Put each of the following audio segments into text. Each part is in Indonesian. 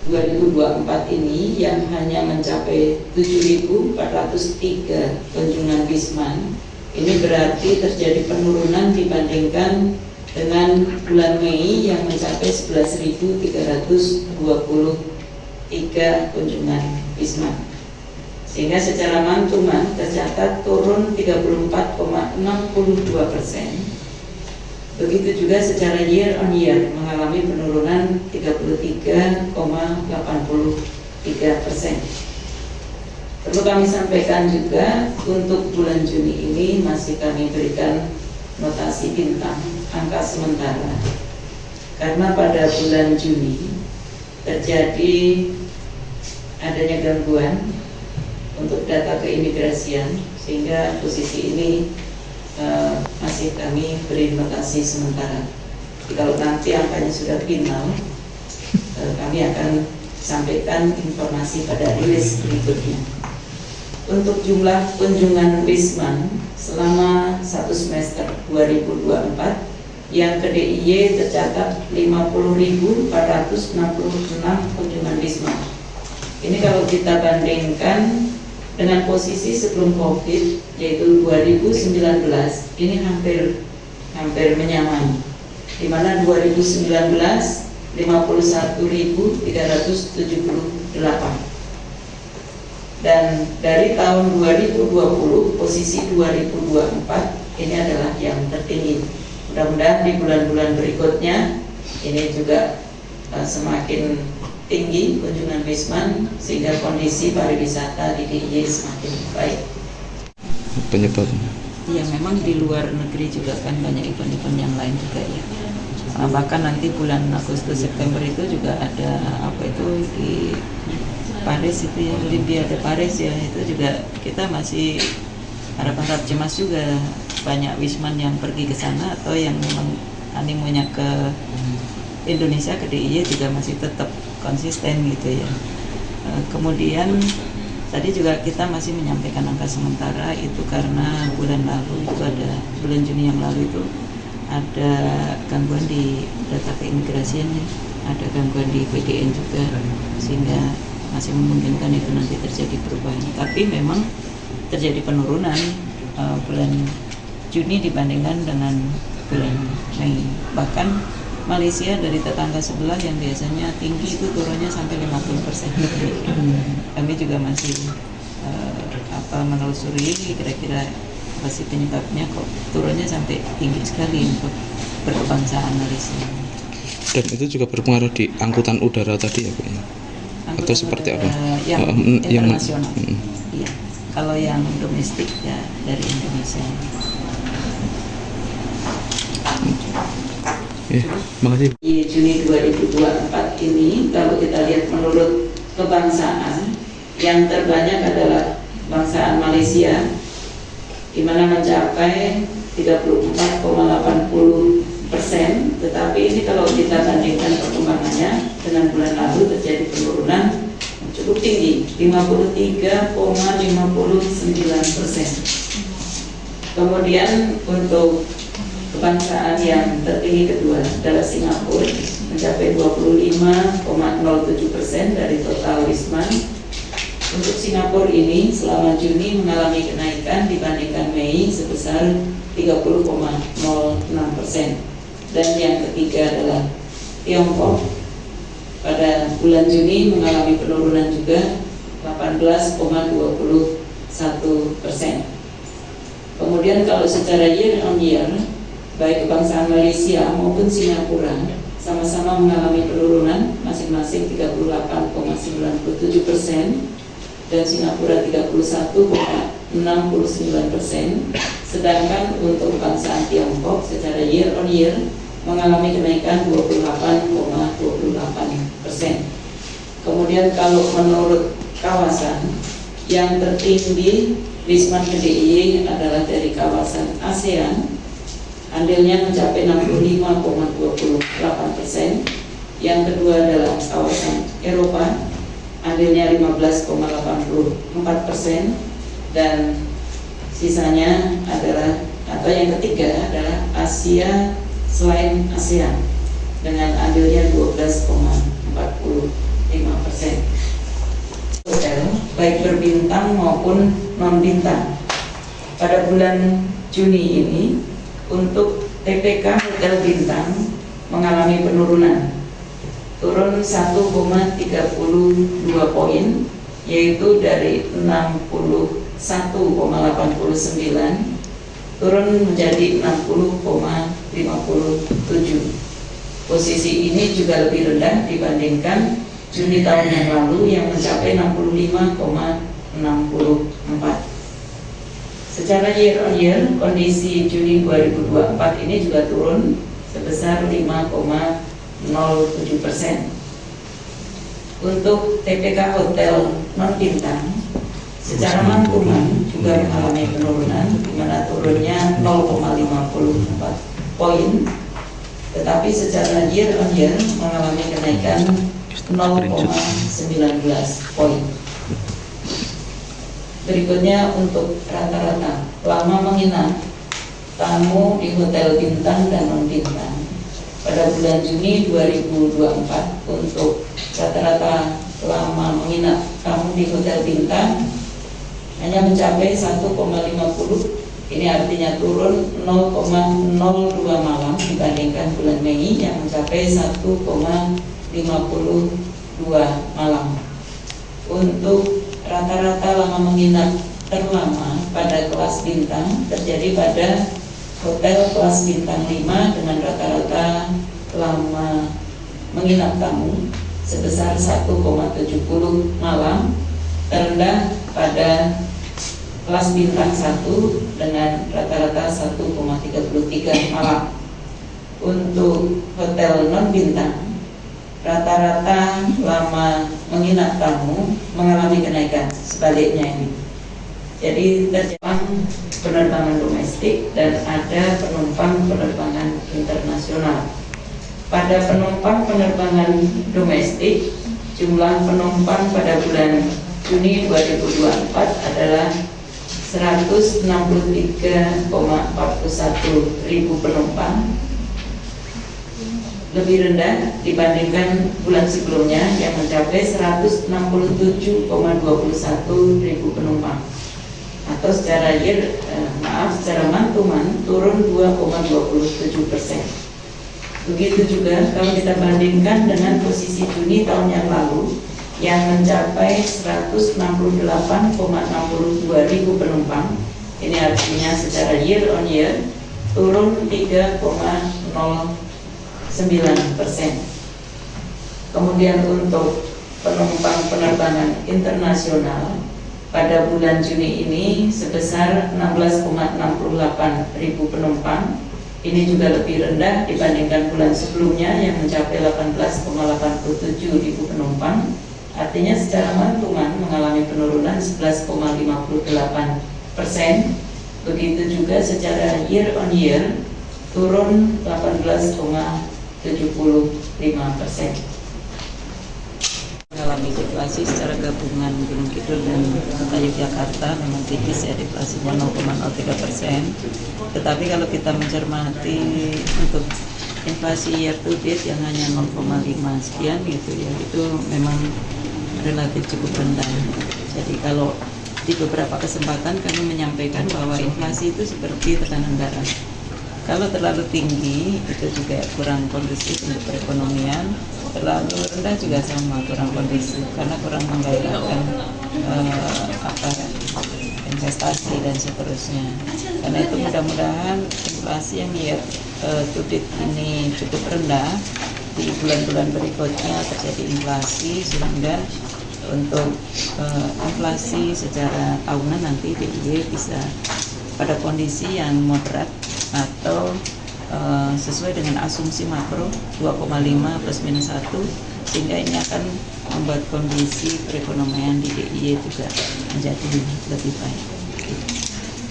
2024 ini yang hanya mencapai 7.403 kunjungan Wisman. Ini berarti terjadi penurunan dibandingkan dengan bulan Mei yang mencapai 11.323 kunjungan Wisman. Sehingga secara mantuman tercatat turun 34,62%. Begitu juga secara year on year mengalami penurunan 33,83%. Perlu kami sampaikan juga untuk bulan Juni ini masih kami berikan notasi bintang angka sementara karena pada bulan Juni terjadi adanya gangguan untuk data keimigrasian sehingga posisi ini masih kami beri notasi sementara. Jadi kalau nanti angkanya sudah final, kami akan sampaikan informasi pada rilis berikutnya. Untuk jumlah kunjungan Wisman selama 1 semester 2024 yang ke DIY tercatat 50.466 kunjungan Wisman. Ini kalau kita bandingkan dengan posisi sebelum COVID yaitu 2019, ini hampir menyamai, di mana 2019 51.378 dan dari tahun 2020 posisi 2024 ini adalah yang tertinggi. Mudah-mudahan di bulan-bulan berikutnya ini juga semakin tinggi kunjungan Wisman sehingga kondisi pariwisata di DIY semakin baik. Penyebabnya? Ya memang di luar negeri juga kan banyak event-event yang lain juga ya. Bahkan nanti bulan Agustus September itu juga ada di Paris itu ya, Olimpiade Paris ya, itu juga kita masih harap-harap cemas juga banyak Wisman yang pergi ke sana atau yang memang animonya ke Indonesia ke DIY juga masih tetap konsisten gitu ya. Kemudian tadi juga kita masih menyampaikan angka sementara itu karena bulan Juni yang lalu itu ada gangguan di data keimigrasian ya, ada gangguan di PDN juga sehingga masih memungkinkan itu nanti terjadi perubahan. Tapi memang terjadi penurunan bulan Juni dibandingkan dengan bulan Mei. Bahkan Malaysia dari tetangga sebelah yang biasanya tinggi itu turunnya sampai 50%. Kami juga masih menelusuri kira-kira apa sih penyebabnya kok turunnya sampai tinggi sekali untuk berkebangsaan Malaysia. Dan itu juga berpengaruh di angkutan udara tadi ya Bu? Atau seperti apa? Yang internasional. Iya. Kalau yang domestik ya dari Indonesia. Ya, makasih. Di Juni 2024 ini kalau kita lihat menurut kebangsaan yang terbanyak adalah bangsaan Malaysia di mana mencapai 34,80%, tetapi ini kalau kita bandingkan perkembangannya dengan bulan lalu terjadi penurunan cukup tinggi 53,59%. Kemudian untuk kebangsaan yang tertinggi kedua adalah Singapura mencapai 25,07% dari total Wisman. Untuk Singapura ini selama Juni mengalami kenaikan dibandingkan Mei sebesar 30,06%. Dan yang ketiga adalah Tiongkok pada bulan Juni mengalami penurunan juga 18,21%. Kemudian kalau secara year on year baik kebangsaan Malaysia maupun Singapura sama-sama mengalami penurunan masing-masing 38,97% dan Singapura 31,69%, sedangkan untuk kebangsaan Tiongkok secara year on year mengalami kenaikan 28,28%. Kemudian kalau menurut kawasan yang tertinggi Wisman ke DIY adalah dari kawasan ASEAN, andilnya mencapai 65,28%. Yang kedua adalah kawasan Eropa, andilnya 15,84%, dan sisanya adalah atau yang ketiga adalah Asia selain ASEAN dengan andilnya 12,45%. Hotel baik berbintang maupun non bintang. Pada bulan Juni ini untuk TPK hotel bintang mengalami penurunan, turun 1,32 poin, yaitu dari 61,89 turun menjadi 60,57. Posisi ini juga lebih rendah dibandingkan Juni tahun yang lalu yang mencapai 65,64. Secara year on year, kondisi Juni 2024 ini juga turun sebesar 5,07%. Untuk TPK hotel non bintang secara mantuman juga mengalami penurunan, di mana turunnya 0,54 poin, tetapi secara year on year mengalami kenaikan 0,19 poin. Berikutnya untuk rata-rata lama menginap tamu di hotel bintang dan non bintang pada bulan Juni 2024 untuk rata-rata lama menginap tamu di hotel bintang hanya mencapai 1,50. Ini artinya turun 0,02 malam dibandingkan bulan Mei yang mencapai 1,52 malam. Untuk rata-rata lama menginap terlama pada kelas bintang terjadi pada hotel kelas bintang 5 dengan rata-rata lama menginap tamu sebesar 1,70 malam, terendah pada kelas bintang 1 dengan rata-rata 1,33 malam. Untuk hotel non bintang, rata-rata lama menginap tamu mengalami kenaikan sebaliknya ini. Jadi terjadi penerbangan domestik dan ada penumpang penerbangan internasional. Pada penumpang penerbangan domestik, jumlah penumpang pada bulan Juni 2024 adalah 163,41 ribu penumpang, lebih rendah dibandingkan bulan sebelumnya yang mencapai 167,21 ribu penumpang, atau secara secara mantuman turun 2,27%. Begitu juga kalau kita bandingkan dengan posisi Juni tahun yang lalu yang mencapai 168,62 ribu penumpang. Ini artinya secara year on year turun 3,09%. Kemudian untuk penumpang penerbangan internasional pada bulan Juni ini sebesar 16,68 ribu penumpang. Ini juga lebih rendah dibandingkan bulan sebelumnya yang mencapai 18,87 ribu penumpang. Artinya secara mantuman mengalami penurunan 11,58%. Begitu juga secara year on year turun 18,75%. Mengalami deflasi secara gabungan Gunung Kidul dan Kota Yogyakarta memang tipis ya, deflasinya 0,03%. Tetapi kalau kita mencermati untuk inflasi year to date yang hanya 0,5 sekian gitu ya, itu memang relatif cukup rendah. Jadi kalau di beberapa kesempatan kami menyampaikan bahwa inflasi itu seperti tekanan darah. Kalau terlalu tinggi itu juga kurang kondusif untuk perekonomian, terlalu rendah juga sama kurang kondusif karena kurang menggairahkan investasi dan seterusnya. Karena itu mudah-mudahan inflasi yang year to date ini cukup rendah, di bulan-bulan berikutnya terjadi inflasi sehingga untuk inflasi secara tahunan nanti DIY bisa pada kondisi yang moderat atau sesuai dengan asumsi makro 2,5 plus minus 1, sehingga ini akan membuat kondisi perekonomian di DIY juga menjadi lebih baik.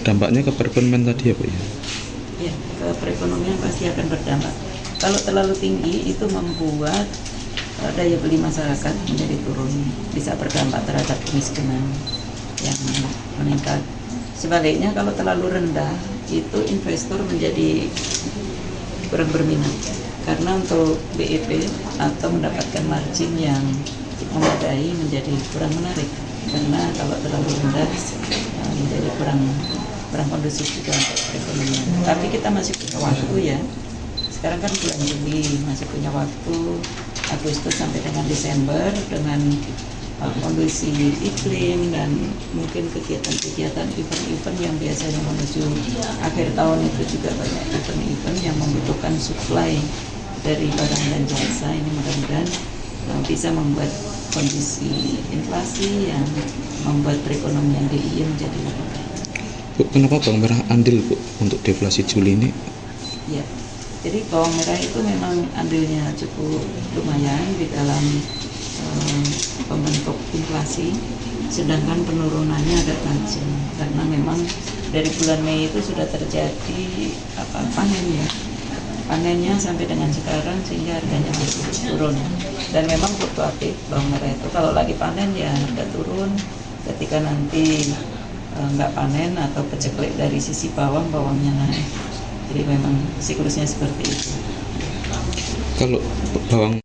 Dampaknya ke perekonomian tadi ya Pak ya? Ya, ke perekonomian pasti akan berdampak. Kalau terlalu tinggi itu membuat daya beli masyarakat menjadi turun, bisa berdampak terhadap kemiskinan yang meningkat. Sebaliknya kalau terlalu rendah itu investor menjadi kurang berminat karena untuk BEP atau mendapatkan margin yang memadai menjadi kurang menarik, karena kalau terlalu rendah menjadi kurang kondusif juga untuk perekonomian. Tapi kita masih punya waktu ya. Sekarang kan bulan Juli, masih punya waktu Agustus sampai dengan Desember dengan kondisi iklim dan mungkin kegiatan-kegiatan event-event yang biasanya menuju akhir tahun itu juga banyak event-event yang membutuhkan supply dari barang dan jasa. Ini mudah-mudahan bisa membuat kondisi inflasi yang membuat perekonomian DIY menjadi lebih baik. Bu, kenapa bawang merah andil Bu untuk deflasi Juli ini? Ya, jadi bawang merah itu memang andilnya cukup lumayan di dalam pembentuk inflasi, sedangkan penurunannya agak tajam karena memang dari bulan Mei itu sudah terjadi panen ya. Panennya sampai dengan sekarang sehingga harganya masih turun, dan memang fluktuatif bawang merah itu. Kalau lagi panen ya harga turun, ketika nanti nggak panen atau peceklik dari sisi bawangnya naik. Jadi memang siklusnya seperti itu. Kalau bawang